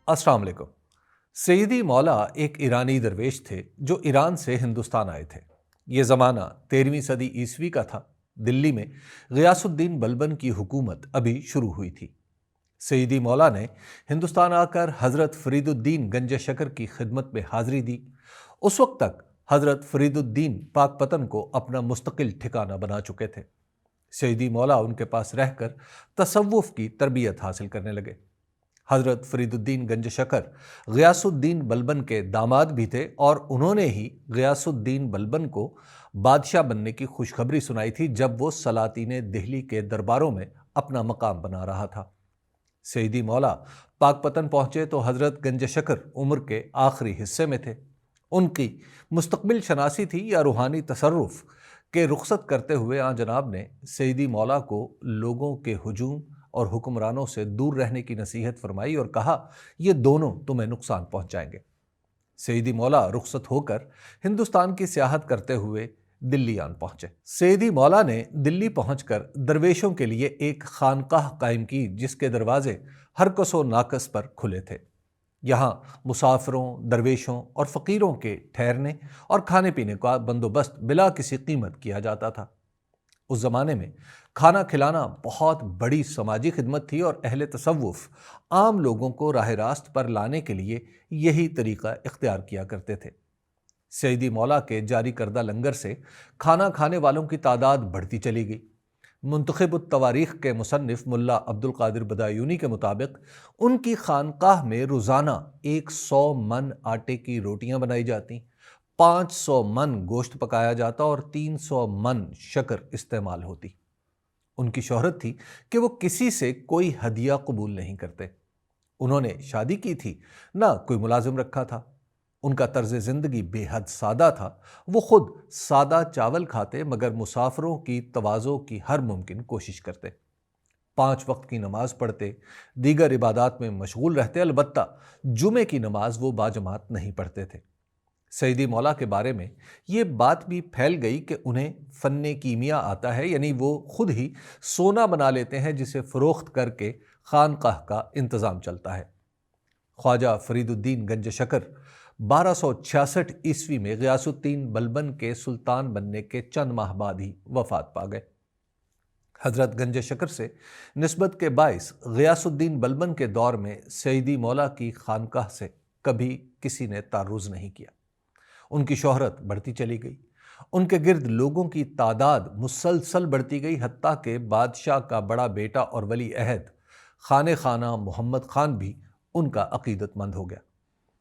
السلام علیکم۔ سیدی مولا ایک ایرانی درویش تھے جو ایران سے ہندوستان آئے تھے۔ یہ زمانہ 13ویں صدی عیسوی کا تھا۔ دلی میں غیاث الدین بلبن کی حکومت ابھی شروع ہوئی تھی۔ سیدی مولا نے ہندوستان آ کر حضرت فرید الدین گنج شکر کی خدمت میں حاضری دی۔ اس وقت تک حضرت فرید الدین پاک پتن کو اپنا مستقل ٹھکانہ بنا چکے تھے۔ سیدی مولا ان کے پاس رہ کر تصوف کی تربیت حاصل کرنے لگے۔ حضرت فرید الدین گنج شکر غیاث الدین بلبن کے داماد بھی تھے اور انہوں نے ہی غیاث الدین بلبن کو بادشاہ بننے کی خوشخبری سنائی تھی جب وہ سلاطین دہلی کے درباروں میں اپنا مقام بنا رہا تھا۔ سیدی مولا پاک پتن پہنچے تو حضرت گنج شکر عمر کے آخری حصے میں تھے۔ ان کی مستقبل شناسی تھی یا روحانی تصرف کہ رخصت کرتے ہوئے آن جناب نے سیدی مولا کو لوگوں کے ہجوم اور حکمرانوں سے دور رہنے کی نصیحت فرمائی اور کہا یہ دونوں تمہیں نقصان پہنچائیں گے۔ سیدی مولا رخصت ہو کر ہندوستان کی سیاحت کرتے ہوئے دلی آن پہنچے۔ سیدی مولا نے دلی پہنچ کر درویشوں کے لیے ایک خانقاہ قائم کی جس کے دروازے ہر کس و ناکس پر کھلے تھے۔ یہاں مسافروں، درویشوں اور فقیروں کے ٹھہرنے اور کھانے پینے کا بندوبست بلا کسی قیمت کیا جاتا تھا۔ اس زمانے میں کھانا کھلانا بہت بڑی سماجی خدمت تھی اور اہل تصوف عام لوگوں کو راہ راست پر لانے کے لیے یہی طریقہ اختیار کیا کرتے تھے۔ سیدی مولا کے جاری کردہ لنگر سے کھانا کھانے والوں کی تعداد بڑھتی چلی گئی۔ منتخب التواریخ کے مصنف ملا عبد القادر بدایونی کے مطابق ان کی خانقاہ میں روزانہ 100 من آٹے کی روٹیاں بنائی جاتی، 500 من گوشت پکایا جاتا اور 300 من شکر استعمال ہوتی۔ ان کی شہرت تھی کہ وہ کسی سے کوئی ہدیہ قبول نہیں کرتے۔ انہوں نے شادی کی تھی، نہ کوئی ملازم رکھا تھا۔ ان کا طرز زندگی بے حد سادہ تھا۔ وہ خود سادہ چاول کھاتے مگر مسافروں کی تواضع کی ہر ممکن کوشش کرتے۔ 5 وقت کی نماز پڑھتے، دیگر عبادات میں مشغول رہتے، البتہ جمعے کی نماز وہ باجماعت نہیں پڑھتے تھے۔ سیدی مولا کے بارے میں یہ بات بھی پھیل گئی کہ انہیں فن کیمیا آتا ہے، یعنی وہ خود ہی سونا بنا لیتے ہیں جسے فروخت کر کے خانقاہ کا انتظام چلتا ہے۔ خواجہ فرید الدین گنج شکر 1266 عیسوی میں غیاث الدین بلبن کے سلطان بننے کے چند ماہ بعد ہی وفات پا گئے۔ حضرت گنج شکر سے نسبت کے باعث غیاث الدین بلبن کے دور میں سیدی مولا کی خانقاہ سے کبھی کسی نے تعرض نہیں کیا۔ ان کی شہرت بڑھتی چلی گئی، ان کے گرد لوگوں کی تعداد مسلسل بڑھتی گئی، حتیٰ کہ بادشاہ کا بڑا بیٹا اور ولی عہد خانِ خانہ محمد خان بھی ان کا عقیدت مند ہو گیا۔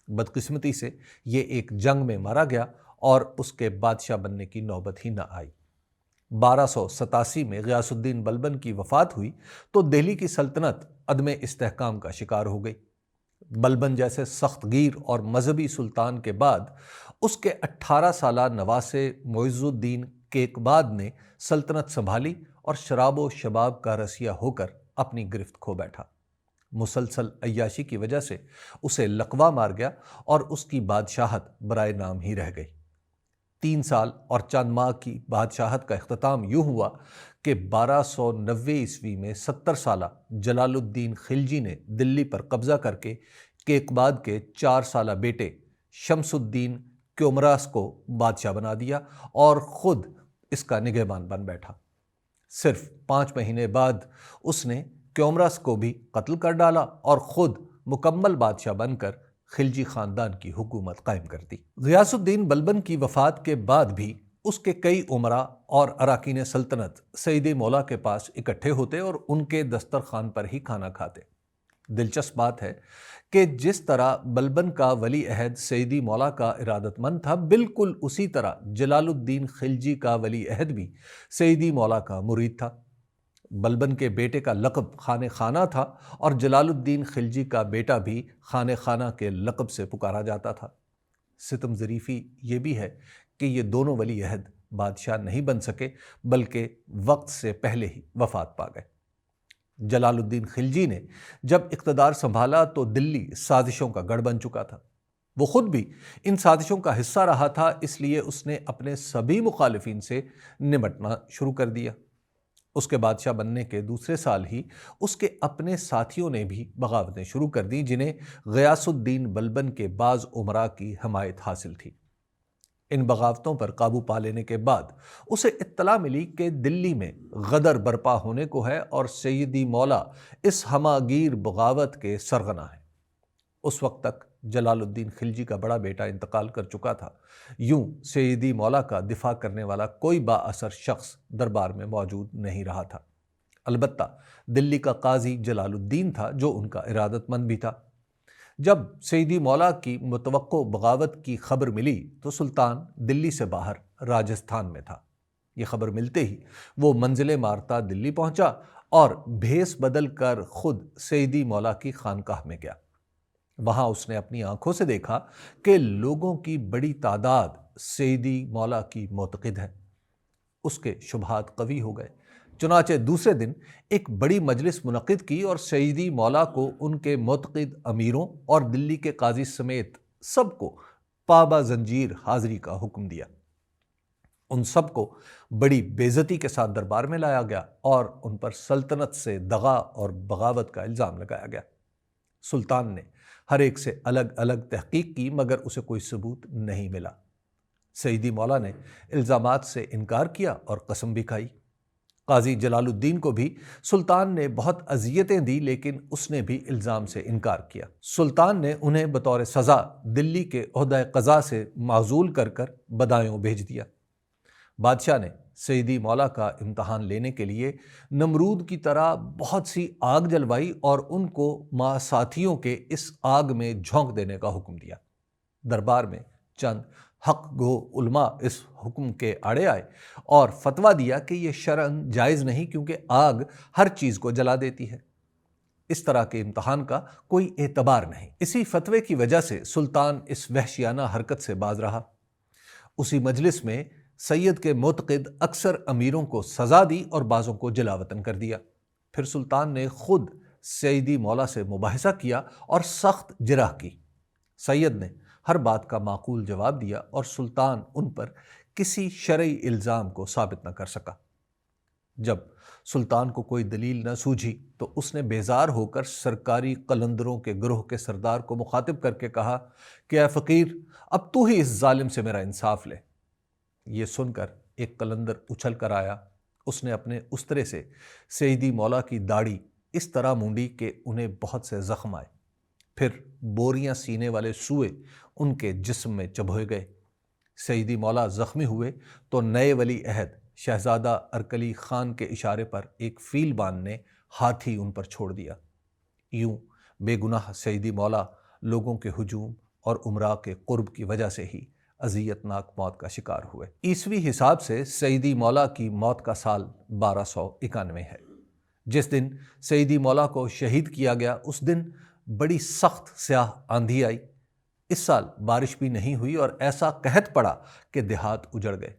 بدقسمتی سے یہ ایک جنگ میں مارا گیا اور اس کے بادشاہ بننے کی نوبت ہی نہ آئی۔ 1287 میں غیاث الدین بلبن کی وفات ہوئی تو دہلی کی سلطنت عدم استحکام کا شکار ہو گئی۔ بلبن جیسے سخت گیر اور مذہبی سلطان کے بعد اس کے 18 سالہ نواسے معز الدین کیقباد نے سلطنت سنبھالی اور شراب و شباب کا رسیہ ہو کر اپنی گرفت کھو بیٹھا۔ مسلسل عیاشی کی وجہ سے اسے لقوہ مار گیا اور اس کی بادشاہت برائے نام ہی رہ گئی۔ 3 سال اور چند ماہ کی بادشاہت کا اختتام یوں ہوا کہ 1290 عیسوی میں 70 سالہ جلال الدین خلجی نے دلی پر قبضہ کر کے کیقباد کے 4 سالہ بیٹے شمس الدین کیومراس کو بادشاہ بنا دیا اور خود اس کا نگہبان بن بیٹھا۔ صرف 5 مہینے بعد اس نے کیومراس کو بھی قتل کر ڈالا اور خود مکمل بادشاہ بن کر خلجی خاندان کی حکومت قائم کر دی۔ غیاث الدین بلبن کی وفات کے بعد بھی اس کے کئی امراء اور اراکین سلطنت سیدی مولا کے پاس اکٹھے ہوتے اور ان کے دسترخوان پر ہی کھانا کھاتے۔ دلچسپ بات ہے کہ جس طرح بلبن کا ولی عہد سیدی مولا کا ارادت مند تھا، بالکل اسی طرح جلال الدین خلجی کا ولی عہد بھی سیدی مولا کا مرید تھا۔ بلبن کے بیٹے کا لقب خانِ خانہ تھا اور جلال الدین خلجی کا بیٹا بھی خانِ خانہ کے لقب سے پکارا جاتا تھا۔ ستم ظریفی یہ بھی ہے کہ یہ دونوں ولی عہد بادشاہ نہیں بن سکے بلکہ وقت سے پہلے ہی وفات پا گئے۔ جلال الدین خلجی نے جب اقتدار سنبھالا تو دلی سازشوں کا گڑھ بن چکا تھا۔ وہ خود بھی ان سازشوں کا حصہ رہا تھا، اس لیے اس نے اپنے سبھی مخالفین سے نمٹنا شروع کر دیا۔ اس کے بادشاہ بننے کے دوسرے سال ہی اس کے اپنے ساتھیوں نے بھی بغاوتیں شروع کر دیں، جنہیں غیاث الدین بلبن کے بعض امراء کی حمایت حاصل تھی۔ ان بغاوتوں پر قابو پا لینے کے بعد اسے اطلاع ملی کہ دلی میں غدر برپا ہونے کو ہے اور سیدی مولا اس ہماگیر بغاوت کے سرغنہ ہیں۔ اس وقت تک جلال الدین خلجی کا بڑا بیٹا انتقال کر چکا تھا۔ یوں سیدی مولا کا دفاع کرنے والا کوئی با اثر شخص دربار میں موجود نہیں رہا تھا۔ البتہ دلی کا قاضی جلال الدین تھا، جو ان کا ارادت مند بھی تھا۔ جب سیدی مولا کی متوقع بغاوت کی خبر ملی تو سلطان دلی سے باہر راجستھان میں تھا۔ یہ خبر ملتے ہی وہ منزل مارتا دلی پہنچا اور بھیس بدل کر خود سیدی مولا کی خانقاہ میں گیا۔ وہاں اس نے اپنی آنکھوں سے دیکھا کہ لوگوں کی بڑی تعداد سیدی مولا کی معتقد ہے۔ اس کے شبہات قوی ہو گئے۔ چنانچہ دوسرے دن ایک بڑی مجلس منعقد کی اور سیدی مولا کو ان کے معتقد امیروں اور دلی کے قاضی سمیت سب کو پابہ زنجیر حاضری کا حکم دیا۔ ان سب کو بڑی بے عزتی کے ساتھ دربار میں لایا گیا اور ان پر سلطنت سے دغا اور بغاوت کا الزام لگایا گیا۔ سلطان نے ہر ایک سے الگ الگ تحقیق کی، مگر اسے کوئی ثبوت نہیں ملا۔ سیدی مولا نے الزامات سے انکار کیا اور قسم بھی کھائی۔ قاضی جلال الدین کو بھی سلطان نے بہت اذیتیں دی، لیکن اس نے بھی الزام سے انکار کیا۔ سلطان نے انہیں بطور سزا دلی کے عہدہ قضا سے معزول کر کر بدایوں بھیج دیا۔ بادشاہ نے سیدی مولا کا امتحان لینے کے لیے نمرود کی طرح بہت سی آگ جلوائی اور ان کو ماں ساتھیوں کے اس آگ میں جھونک دینے کا حکم دیا۔ دربار میں چند حق گو علماء اس حکم کے آڑے آئے اور فتویٰ دیا کہ یہ شرعاً جائز نہیں، کیونکہ آگ ہر چیز کو جلا دیتی ہے۔ اس طرح کے امتحان کا کوئی اعتبار نہیں۔ اسی فتوے کی وجہ سے سلطان اس وحشیانہ حرکت سے باز رہا۔ اسی مجلس میں سید کے معتقد اکثر امیروں کو سزا دی اور بعضوں کو جلا وطن کر دیا۔ پھر سلطان نے خود سیدی مولا سے مباحثہ کیا اور سخت جرح کی۔ سید نے ہر بات کا معقول جواب دیا اور سلطان ان پر کسی شرعی الزام کو ثابت نہ کر سکا۔ جب سلطان کو کوئی دلیل نہ سوجھی تو اس نے بیزار ہو کر سرکاری قلندروں کے گروہ کے سردار کو مخاطب کر کے کہا کہ اے فقیر، اب تو ہی اس ظالم سے میرا انصاف لے۔ یہ سن کر ایک قلندر اچھل کر آیا۔ اس نے اپنے استرے سے سیدی مولا کی داڑھی اس طرح مونڈی کہ انہیں بہت سے زخم آئے۔ پھر بوریاں سینے والے سوئے ان کے جسم میں چبھوئے گئے۔ سیدی مولا زخمی ہوئے تو نئے ولی عہد شہزادہ ارکلی خان کے اشارے پر ایک فیل بان نے ہاتھی ان پر چھوڑ دیا۔ یوں بے گناہ سیدی مولا لوگوں کے ہجوم اور امراء کے قرب کی وجہ سے ہی اذیت ناک موت کا شکار ہوئے۔ عیسوی حساب سے سیدی مولا کی موت کا سال 1291 ہے۔ جس دن سیدی مولا کو شہید کیا گیا اس دن بڑی سخت سیاہ آندھی آئی۔ اس سال بارش بھی نہیں ہوئی اور ایسا قحط پڑا کہ دیہات اجڑ گئے۔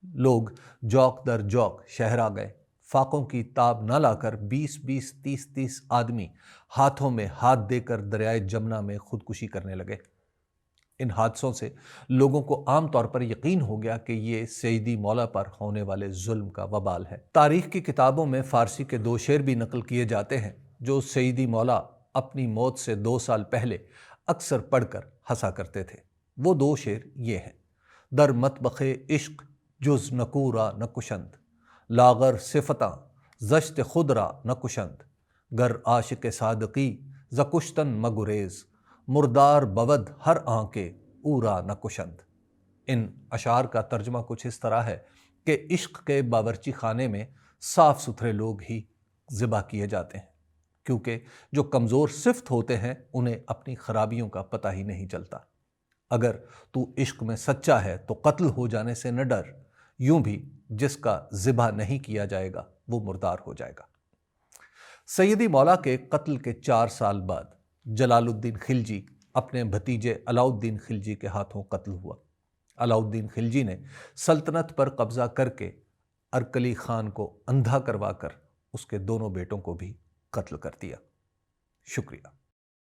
لوگ جوق در جوق شہر آ گئے۔ فاقوں کی تاب نہ لا کر 20-20 30-30 آدمی ہاتھوں میں ہاتھ دے کر دریائے جمنا میں خودکشی کرنے لگے۔ ان حادثوں سے لوگوں کو عام طور پر یقین ہو گیا کہ یہ سیدی مولا پر ہونے والے ظلم کا وبال ہے۔ تاریخ کی کتابوں میں فارسی کے 2 شعر بھی نقل کیے جاتے ہیں جو سیدی مولا اپنی موت سے 2 سال پہلے اکثر پڑھ کر ہنسا کرتے تھے۔ وہ 2 شعر یہ ہیں: در مطبخ عشق جز نکورا نہ کشند، لاغر صفتاں زشت خود را نہ کشند، گر عاشق صادقی ز کشتن مگریز، مردار بود ہر آنکے اورا نہ کشند۔ ان اشعار کا ترجمہ کچھ اس طرح ہے کہ عشق کے باورچی خانے میں صاف ستھرے لوگ ہی ذبح کیے جاتے ہیں، کیونکہ جو کمزور صفت ہوتے ہیں انہیں اپنی خرابیوں کا پتہ ہی نہیں چلتا۔ اگر تو عشق میں سچا ہے تو قتل ہو جانے سے نہ ڈر، یوں بھی جس کا ذبح نہیں کیا جائے گا وہ مردار ہو جائے گا۔ سیدی مولا کے قتل کے 4 سال بعد جلال الدین خلجی اپنے بھتیجے علاؤالدین خلجی کے ہاتھوں قتل ہوا۔ علاؤالدین خلجی نے سلطنت پر قبضہ کر کے ارکلی خان کو اندھا کروا کر اس کے دونوں بیٹوں کو بھی قتل کر دیا۔ شکریہ۔